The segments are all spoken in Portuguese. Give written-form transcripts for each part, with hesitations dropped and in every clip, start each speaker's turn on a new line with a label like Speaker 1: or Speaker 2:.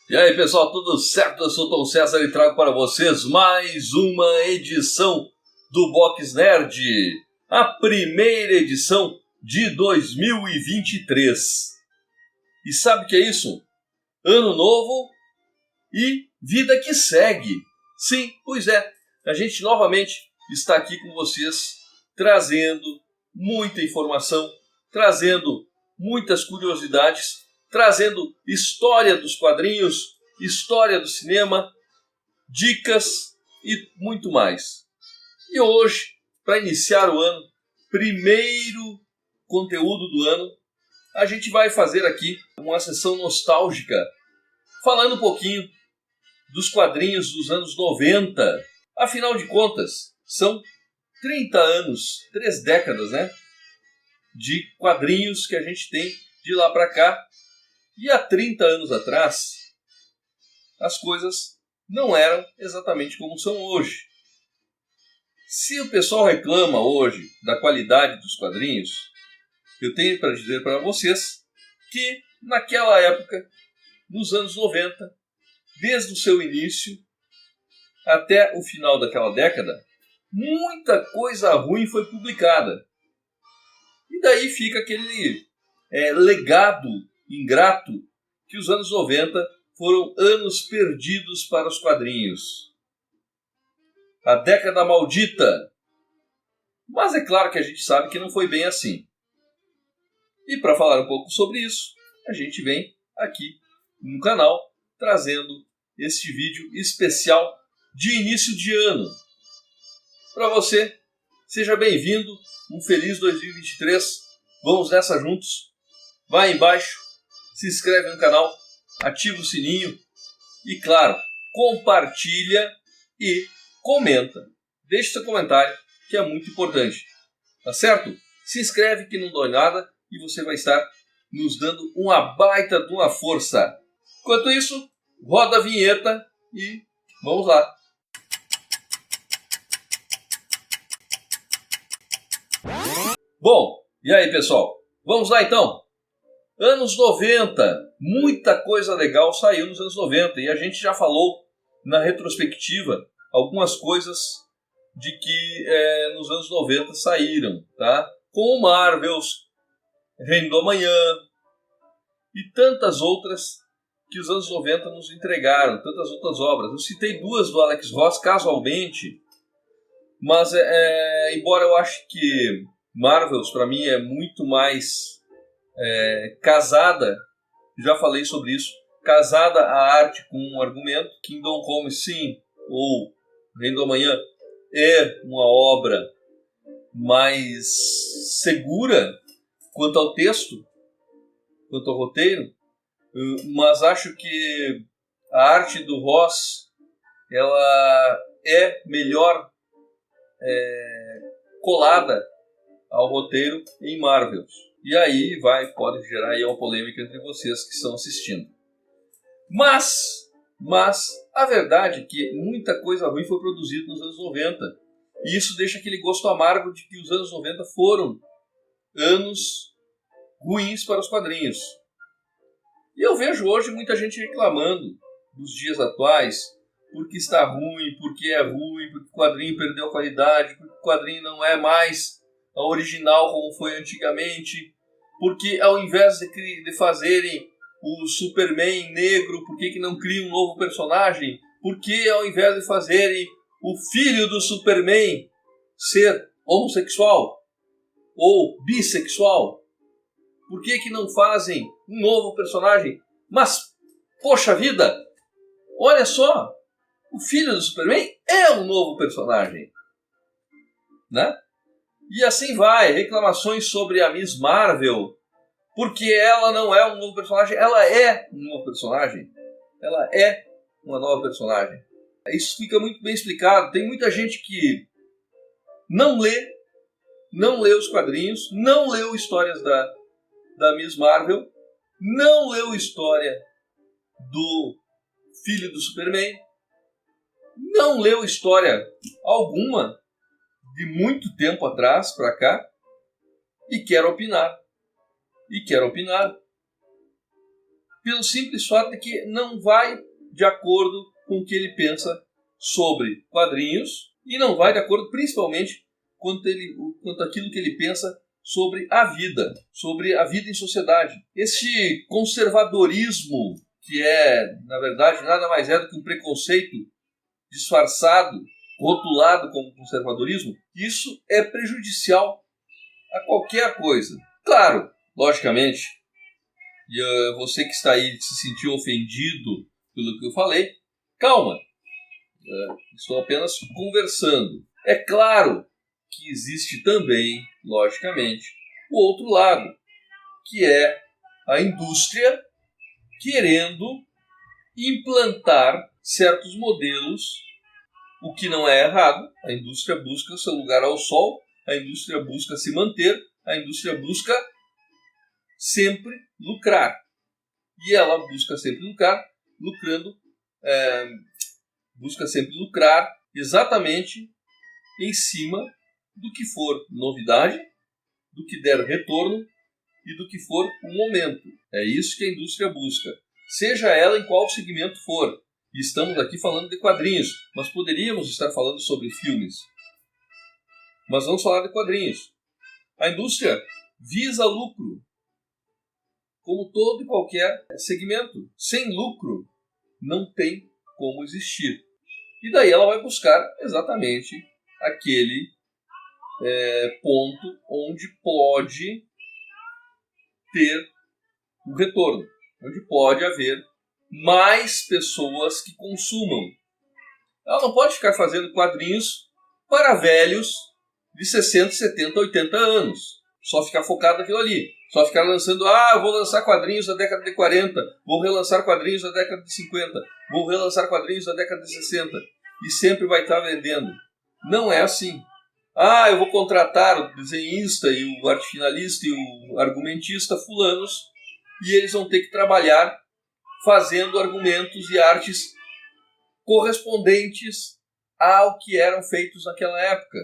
Speaker 1: E aí pessoal, tudo certo? Eu sou Tom César e trago para vocês mais uma edição do Box Nerd, a primeira edição de 2023. E sabe o que é isso? Ano novo e vida que segue. Sim, pois é, a gente novamente está aqui com vocês trazendo muita informação, trazendo muitas curiosidades, trazendo história dos quadrinhos, história do cinema, dicas e muito mais. E hoje, para iniciar o ano, primeiro conteúdo do ano, a gente vai fazer aqui uma sessão nostálgica, falando um pouquinho dos quadrinhos dos anos 90. Afinal de contas, são 30 anos, 3 décadas, né? De quadrinhos que a gente tem de lá para cá. E há 30 anos atrás, as coisas não eram exatamente como são hoje. Se o pessoal reclama hoje da qualidade dos quadrinhos, eu tenho para dizer para vocês que naquela época, nos anos 90, desde o seu início até o final daquela década, muita coisa ruim foi publicada. E daí fica aquele legado ingrato que os anos 90 foram anos perdidos para os quadrinhos. A década maldita. Mas é claro que a gente sabe que não foi bem assim. E para falar um pouco sobre isso, a gente vem aqui no canal trazendo este vídeo especial de início de ano. Para você, seja bem-vindo, um feliz 2023. Vamos nessa juntos. Vai aí embaixo, se inscreve no canal, ativa o sininho e, claro, compartilha e comenta. Deixe seu comentário, que é muito importante. Tá certo? Se inscreve que não dói nada e você vai estar nos dando uma baita de uma força. Enquanto isso, roda a vinheta e vamos lá. Bom, e aí pessoal? Vamos lá então? Anos 90, muita coisa legal saiu nos anos 90 e a gente já falou na retrospectiva algumas coisas de que nos anos 90 saíram, tá? Como Marvels, Reino do Amanhã e tantas outras que os anos 90 nos entregaram, tantas outras obras. Eu citei duas do Alex Ross casualmente, mas embora eu ache que Marvels para mim é muito mais casada, já falei sobre isso, casada a arte com um argumento. Kingdom Come, sim, ou Reino do Amanhã é uma obra mais segura quanto ao texto, quanto ao roteiro, mas acho que a arte do Ross ela é melhor colada ao roteiro em Marvels. E aí pode gerar aí uma polêmica entre vocês que estão assistindo. Mas a verdade é que muita coisa ruim foi produzida nos anos 90. E isso deixa aquele gosto amargo de que os anos 90 foram anos ruins para os quadrinhos. E eu vejo hoje muita gente reclamando dos dias atuais, porque está ruim, porque é ruim, porque o quadrinho perdeu a qualidade, porque o quadrinho não é mais a original como foi antigamente, porque ao invés de fazerem o Superman negro, por que não criam um novo personagem? Porque ao invés de fazerem o filho do Superman ser homossexual ou bissexual, por que não fazem um novo personagem? Mas, poxa vida, olha só, o filho do Superman é um novo personagem, né? E assim vai, reclamações sobre a Miss Marvel, porque ela não é um novo personagem, ela é um novo personagem. Ela é uma nova personagem. Isso fica muito bem explicado. Tem muita gente que não lê os quadrinhos, não leu histórias da Miss Marvel, não leu história do filho do Superman, não leu história alguma de muito tempo atrás para cá e quer opinar. pelo simples fato de que não vai de acordo com o que ele pensa sobre quadrinhos e não vai de acordo principalmente quanto aquilo que ele pensa sobre a vida em sociedade. Esse conservadorismo, que na verdade, nada mais é do que um preconceito disfarçado, rotulado como conservadorismo, isso é prejudicial a qualquer coisa. Claro, logicamente, e você que está aí se sentiu ofendido pelo que eu falei, calma, estou apenas conversando. É claro que existe também, logicamente, o outro lado, que é a indústria querendo implantar certos modelos, o que não é errado. A indústria busca seu lugar ao sol, a indústria busca se manter, a indústria busca sempre lucrar. E ela busca sempre busca sempre lucrar exatamente em cima do que for novidade, do que der retorno e do que for o momento. É isso que a indústria busca, seja ela em qual segmento for. E estamos aqui falando de quadrinhos, mas poderíamos estar falando sobre filmes. Mas vamos falar de quadrinhos. A indústria visa lucro, como todo e qualquer segmento. Sem lucro, não tem como existir. E daí ela vai buscar exatamente aquele ponto onde pode ter um retorno, onde pode haver mais pessoas que consumam. Ela não pode ficar fazendo quadrinhos para velhos de 60, 70, 80 anos. Só ficar focado naquilo ali. Só ficar lançando, eu vou lançar quadrinhos da década de 40, vou relançar quadrinhos da década de 50, vou relançar quadrinhos da década de 60. E sempre vai estar vendendo. Não é assim. Eu vou contratar o desenhista e o arte finalista e o argumentista fulanos e eles vão ter que trabalhar fazendo argumentos e artes correspondentes ao que eram feitos naquela época.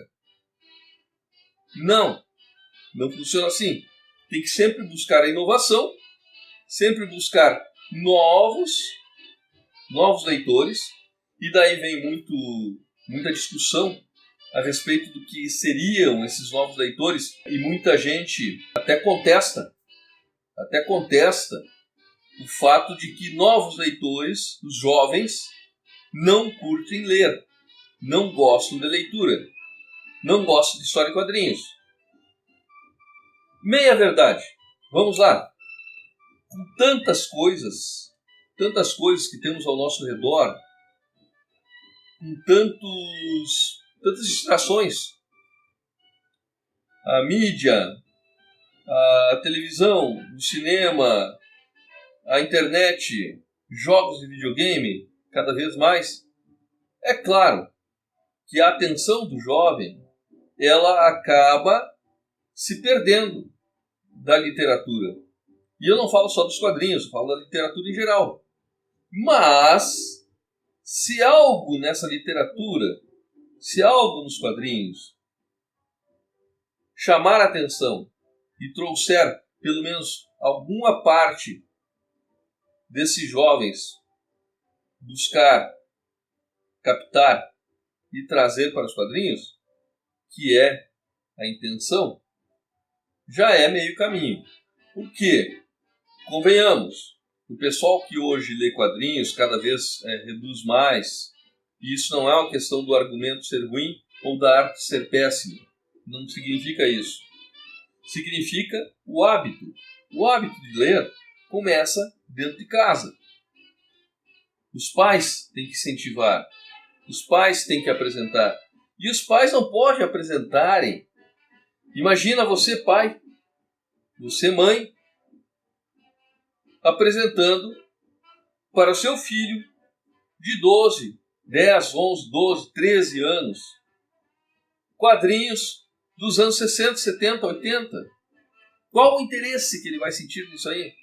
Speaker 1: Não funciona assim. Tem que sempre buscar a inovação, sempre buscar novos leitores, e daí vem muita discussão a respeito do que seriam esses novos leitores, e muita gente até contesta o fato de que novos leitores, os jovens, não curtem ler, não gostam de leitura, não gostam de história em quadrinhos. Meia verdade. Vamos lá. Com tantas coisas que temos ao nosso redor, com tantas distrações, a mídia, a televisão, o cinema, a internet, jogos de videogame, cada vez mais, é claro que a atenção do jovem ela acaba se perdendo da literatura. E eu não falo só dos quadrinhos, eu falo da literatura em geral. Mas, se algo nessa literatura, se algo nos quadrinhos chamar a atenção e trouxer pelo menos alguma parte desses jovens buscar, captar e trazer para os quadrinhos, que é a intenção, já é meio caminho. Por quê? Convenhamos, o pessoal que hoje lê quadrinhos cada vez reduz mais, e isso não é uma questão do argumento ser ruim ou da arte ser péssima. Não significa isso. Significa o hábito. O hábito de ler começa dentro de casa. Os pais têm que incentivar, os pais têm que apresentar. E os pais não podem apresentarem. Imagina você, pai, você, mãe, apresentando para o seu filho de 12, 10, 11, 12, 13 anos quadrinhos dos anos 60, 70, 80. Qual o interesse que ele vai sentir nisso aí?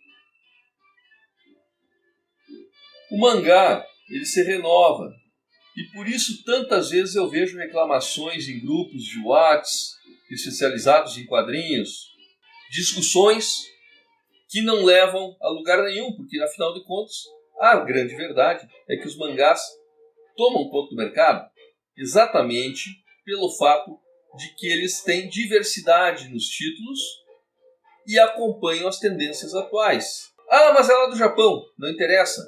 Speaker 1: O mangá, ele se renova. E por isso tantas vezes eu vejo reclamações em grupos de WhatsApp especializados em quadrinhos, discussões que não levam a lugar nenhum, porque, afinal de contas, a grande verdade é que os mangás tomam conta do mercado exatamente pelo fato de que eles têm diversidade nos títulos e acompanham as tendências atuais. Ah, mas é lá do Japão. Não interessa.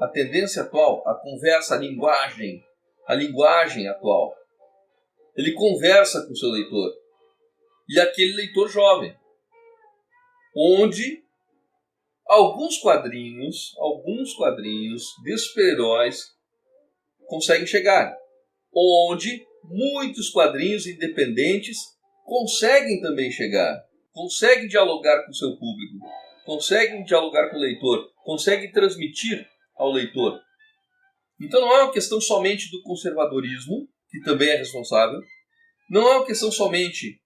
Speaker 1: A tendência atual, a conversa, a linguagem atual. Ele conversa com o seu leitor. E aquele leitor jovem. Onde alguns quadrinhos de super-heróis conseguem chegar. Onde muitos quadrinhos independentes conseguem também chegar. Conseguem dialogar com o seu público. Conseguem dialogar com o leitor. Conseguem transmitir ao leitor. Então não é uma questão somente do conservadorismo, que também é responsável. Não é uma questão somente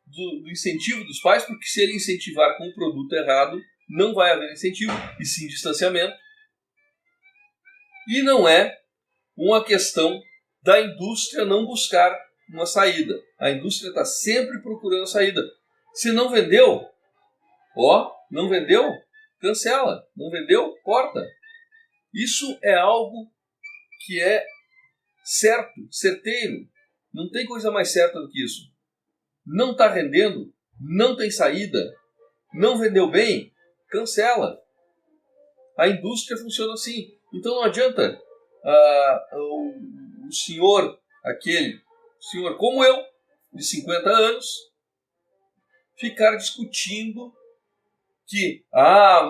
Speaker 1: do incentivo dos pais, porque se ele incentivar com o produto errado, não vai haver incentivo, e sim distanciamento. E não é uma questão da indústria não buscar uma saída. A indústria está sempre procurando saída. Se não vendeu, não vendeu, cancela. Não vendeu, corta. Isso é algo que é certo, certeiro. Não tem coisa mais certa do que isso. Não está rendendo, não tem saída, não vendeu bem, cancela. A indústria funciona assim. Então não adianta o senhor como eu, de 50 anos, ficar discutindo que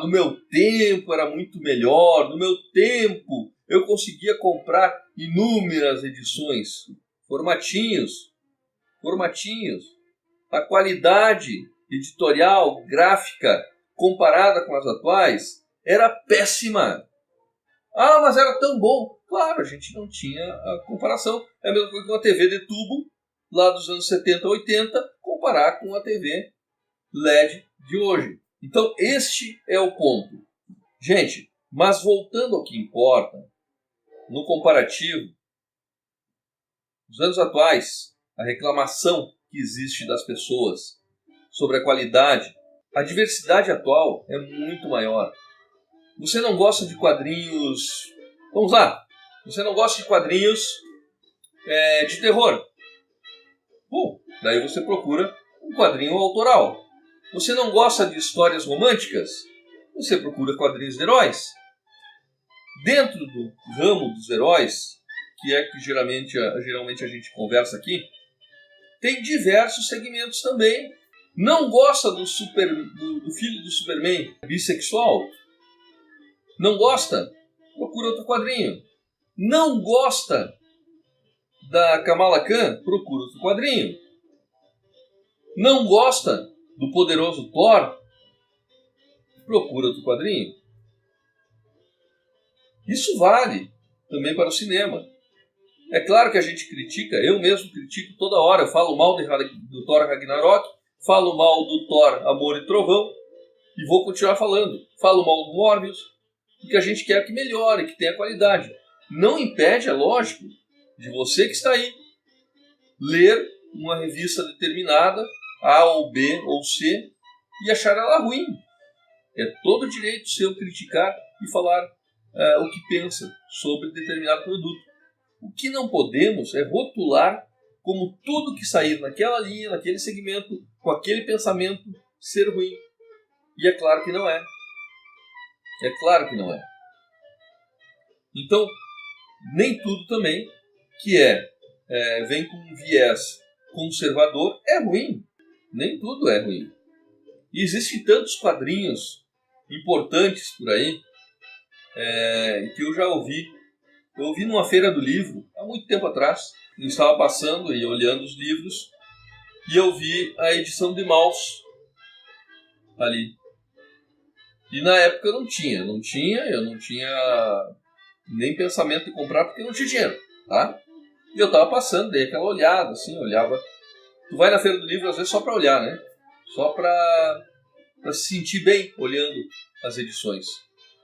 Speaker 1: no meu tempo era muito melhor, no meu tempo eu conseguia comprar inúmeras edições, formatinhos. A qualidade editorial, gráfica, comparada com as atuais, era péssima. Mas era tão bom. Claro, a gente não tinha a comparação. É a mesma coisa que uma TV de tubo, lá dos anos 70, 80, comparar com a TV LED de hoje. Então, este é o ponto. Gente, mas voltando ao que importa, no comparativo, nos anos atuais, a reclamação que existe das pessoas sobre a qualidade, a diversidade atual é muito maior. Você não gosta de quadrinhos... Vamos lá. Você não gosta de quadrinhos de terror. Bom, daí você procura um quadrinho autoral. Você não gosta de histórias românticas? Você procura quadrinhos de heróis. Dentro do ramo dos heróis, que é que geralmente a gente conversa aqui, tem diversos segmentos também. Não gosta do filho do Superman bissexual? Não gosta? Procura outro quadrinho. Não gosta da Kamala Khan? Procura outro quadrinho. Não gosta do poderoso Thor? Procura outro quadrinho. Isso vale também para o cinema. É claro que a gente critica, eu mesmo critico toda hora. Eu falo mal do Thor Ragnarok, falo mal do Thor Amor e Trovão e vou continuar falando. Falo mal do Morbius, porque a gente quer que melhore, que tenha qualidade. Não impede, é lógico, de você que está aí ler uma revista determinada, A ou B ou C, e achar ela ruim. É todo direito seu criticar e falar o que pensa sobre determinado produto. O que não podemos é rotular como tudo que sair naquela linha, naquele segmento, com aquele pensamento, ser ruim. E é claro que não é. É claro que não é. Então, nem tudo também que vem com um viés conservador é ruim. Nem tudo é ruim. E existem tantos quadrinhos importantes por aí que eu já ouvi. Eu ouvi numa feira do livro, há muito tempo atrás. Eu estava passando e olhando os livros e eu vi a edição de Maus ali. E na época eu não tinha nem pensamento de comprar porque não tinha dinheiro, tá? E eu estava passando, dei aquela olhada, assim, olhava. Tu vai na feira do livro às vezes só para olhar, né? Só para se sentir bem olhando as edições.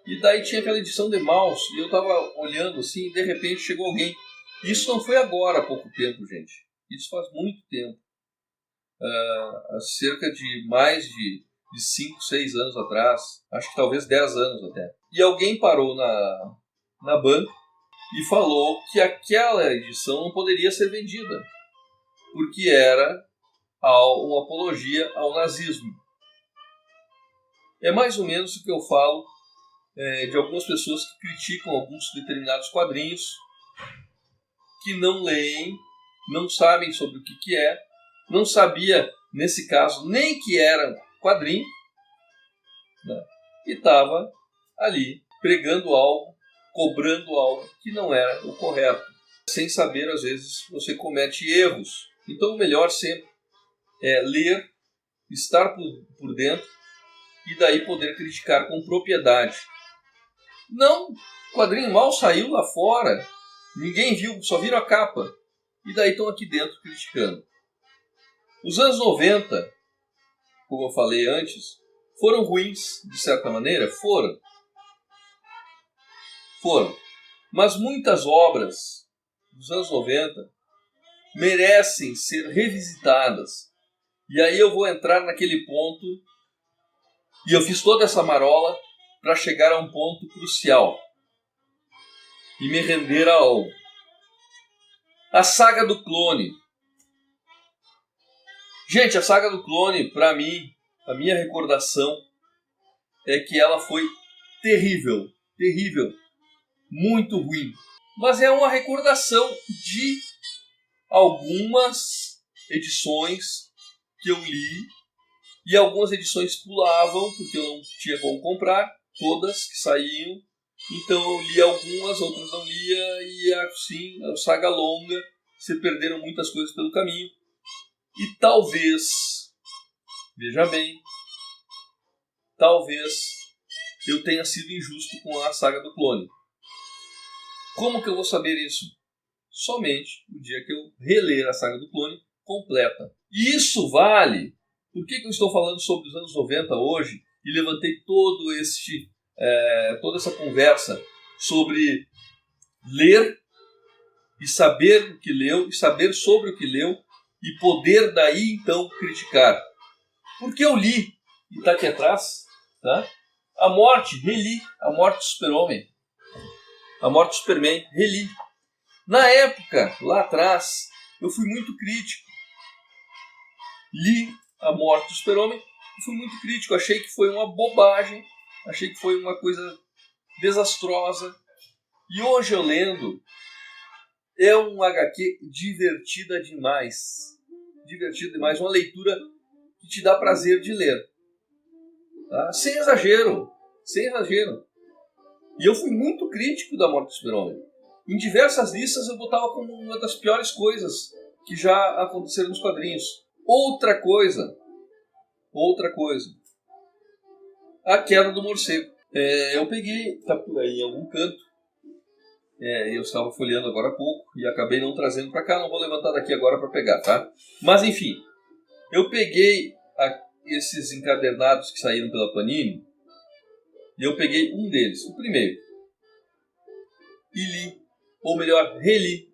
Speaker 1: E daí tinha aquela edição de Maus e eu estava olhando assim e de repente chegou alguém. Isso não foi agora há pouco tempo, gente. Isso faz muito tempo. Há cerca de mais de de 5, 6 anos atrás, acho que talvez 10 anos até. E alguém parou na banca e falou que aquela edição não poderia ser vendida, porque era uma apologia ao nazismo. É mais ou menos o que eu falo de algumas pessoas que criticam alguns determinados quadrinhos, que não leem, não sabem sobre o que é, não sabia, nesse caso, nem que era quadrinho, né? E estava ali pregando algo, cobrando algo que não era o correto. Sem saber, às vezes, você comete erros. Então, o melhor sempre é ler, estar por dentro e daí poder criticar com propriedade. Não, o quadrinho mal saiu lá fora, ninguém viu, só viram a capa. E daí estão aqui dentro criticando. Os anos 90, como eu falei antes, foram ruins, de certa maneira? Foram. Mas muitas obras dos anos 90 merecem ser revisitadas. E aí eu vou entrar naquele ponto, e eu fiz toda essa marola para chegar a um ponto crucial e me render a algo. A saga do clone. Gente, a saga do clone, para mim, a minha recordação é que ela foi terrível, muito ruim. Mas é uma recordação de algumas edições que eu li, e algumas edições pulavam, porque eu não tinha como comprar todas que saíam. Então eu li algumas, outras não lia, e assim, a saga longa, se perderam muitas coisas pelo caminho. E talvez, veja bem, talvez eu tenha sido injusto com a saga do clone. Como que eu vou saber isso? Somente no dia que eu reler a saga do clone completa. E isso vale. Por que eu estou falando sobre os anos 90 hoje e levantei toda essa conversa sobre ler e saber o que leu, e saber sobre o que leu, e poder daí então criticar? Porque eu li, e está aqui atrás, tá? Reli A Morte do Super-Homem, A Morte do Superman, reli. Na época, lá atrás, eu fui muito crítico. Li A Morte do Super-Homem e fui muito crítico. Achei que foi uma bobagem, achei que foi uma coisa desastrosa. E hoje eu lendo, é um HQ divertida demais. Divertida demais, uma leitura que te dá prazer de ler. Tá? Sem exagero. E eu fui muito crítico da Morte do Super-Homem. Em diversas listas eu botava como uma das piores coisas que já aconteceram nos quadrinhos. Outra coisa. A Queda do Morcego. Eu peguei, tá por aí em algum canto. Eu estava folheando agora há pouco e acabei não trazendo para cá. Não vou levantar daqui agora para pegar, tá? Mas enfim, eu peguei esses encadernados que saíram pela Panini e eu peguei um deles, o primeiro. E li, ou melhor, reli.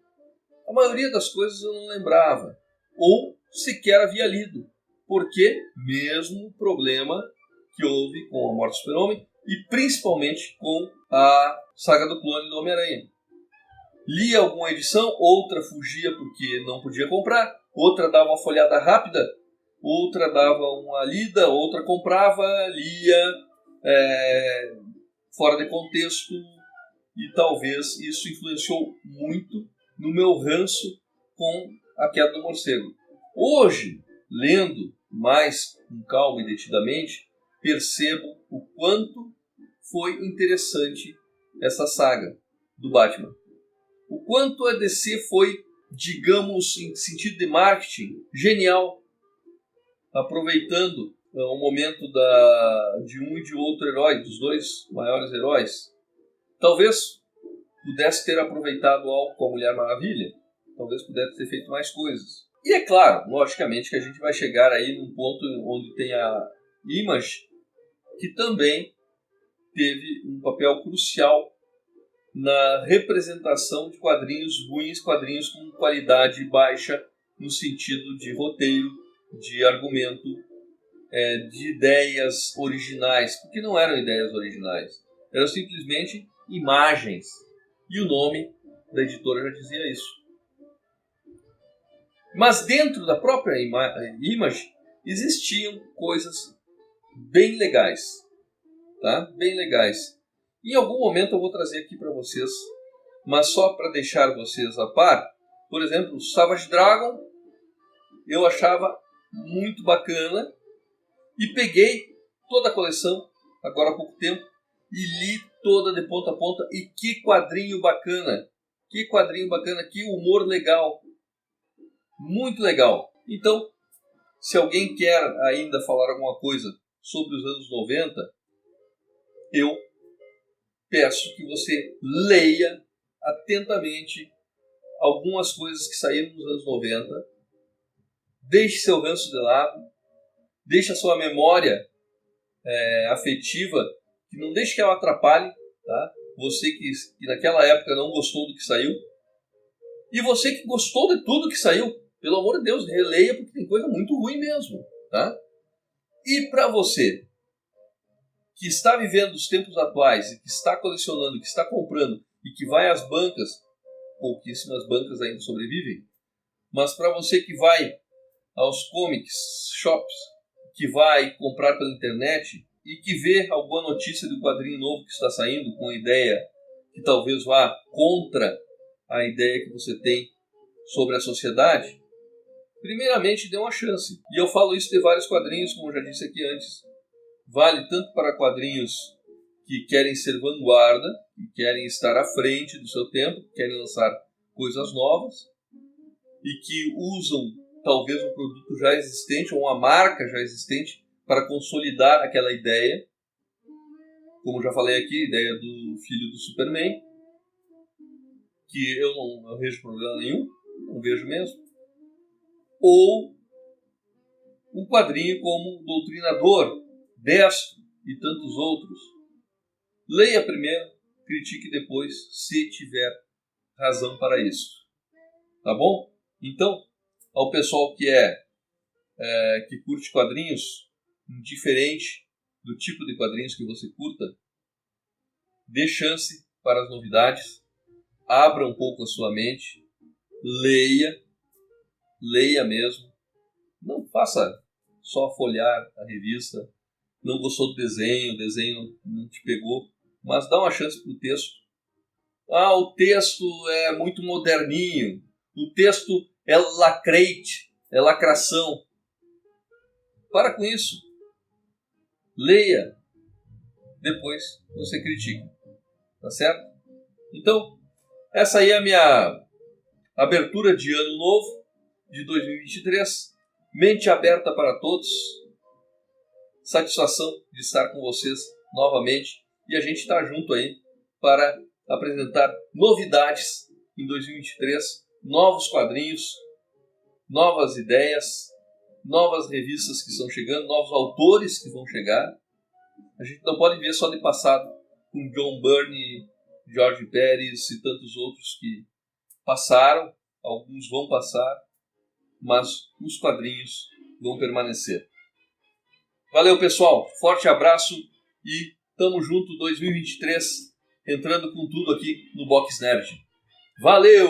Speaker 1: A maioria das coisas eu não lembrava, ou sequer havia lido. Porque mesmo problema que houve com A Morte do Super-Homem e principalmente com a saga do clone do Homem-Aranha. Li alguma edição, outra fugia porque não podia comprar, outra dava uma folhada rápida, outra dava uma lida, outra comprava, lia fora de contexto, e talvez isso influenciou muito no meu ranço com A Queda do Morcego. Hoje, lendo mais com calma e detidamente, percebo o quanto foi interessante essa saga do Batman. O quanto a DC foi, digamos, em sentido de marketing, genial, aproveitando o momento de um e de outro herói, dos dois maiores heróis. Talvez pudesse ter aproveitado algo com a Mulher Maravilha, talvez pudesse ter feito mais coisas. E é claro, logicamente, que a gente vai chegar aí num ponto onde tem a Image, que também teve um papel crucial na representação de quadrinhos ruins, quadrinhos com qualidade baixa no sentido de roteiro, de argumento de ideias originais, porque não eram ideias originais, eram simplesmente imagens. E o nome da editora já dizia isso. Mas dentro da própria Image existiam coisas bem legais, tá? Bem legais. Em algum momento eu vou trazer aqui para vocês, mas só para deixar vocês a par. Por exemplo, o Savage Dragon eu achava muito bacana e peguei toda a coleção agora há pouco tempo e li toda de ponta a ponta. E que quadrinho bacana, que humor legal, muito legal. Então, se alguém quer ainda falar alguma coisa sobre os anos 90, eu peço que você leia atentamente algumas coisas que saíram nos anos 90, deixe seu ranço de lado, deixe a sua memória afetiva, que não deixe que ela atrapalhe, tá? Você que naquela época não gostou do que saiu, e você que gostou de tudo que saiu, pelo amor de Deus, releia, porque tem coisa muito ruim mesmo, tá? E para você que está vivendo os tempos atuais e que está colecionando, que está comprando e que vai às bancas, pouquíssimas bancas ainda sobrevivem, mas para você que vai aos comics shops, que vai comprar pela internet e que vê alguma notícia de um quadrinho novo que está saindo com uma ideia que talvez vá contra a ideia que você tem sobre a sociedade, primeiramente dê uma chance. E eu falo isso de vários quadrinhos, como eu já disse aqui antes. Vale tanto para quadrinhos que querem ser vanguarda, que querem estar à frente do seu tempo, que querem lançar coisas novas e que usam talvez um produto já existente ou uma marca já existente para consolidar aquela ideia. Como já falei aqui, a ideia do filho do Superman, que eu não vejo problema nenhum, não vejo mesmo. Ou um quadrinho como Doutrinador, Destro e tantos outros. Leia primeiro, critique depois, se tiver razão para isso. Tá bom? Então, ao pessoal que curte quadrinhos, indiferente do tipo de quadrinhos que você curta, dê chance para as novidades, abra um pouco a sua mente, leia mesmo, não faça só folhear a revista, não gostou do desenho, o desenho não te pegou, mas dá uma chance para o texto. O texto é muito moderninho, o texto é lacrate, é lacração. Para com isso. Leia, depois você critica. Tá certo? Então, essa aí é a minha abertura de ano novo, de 2023. Mente aberta para todos. Satisfação de estar com vocês novamente. E a gente está junto aí para apresentar novidades em 2023. Novos quadrinhos, novas ideias, novas revistas que estão chegando, novos autores que vão chegar. A gente não pode ver só de passado com John Byrne, Jorge Pérez e tantos outros que passaram, alguns vão passar, mas os quadrinhos vão permanecer. Valeu, pessoal, forte abraço e tamo junto 2023, entrando com tudo aqui no Box Nerd. Valeu!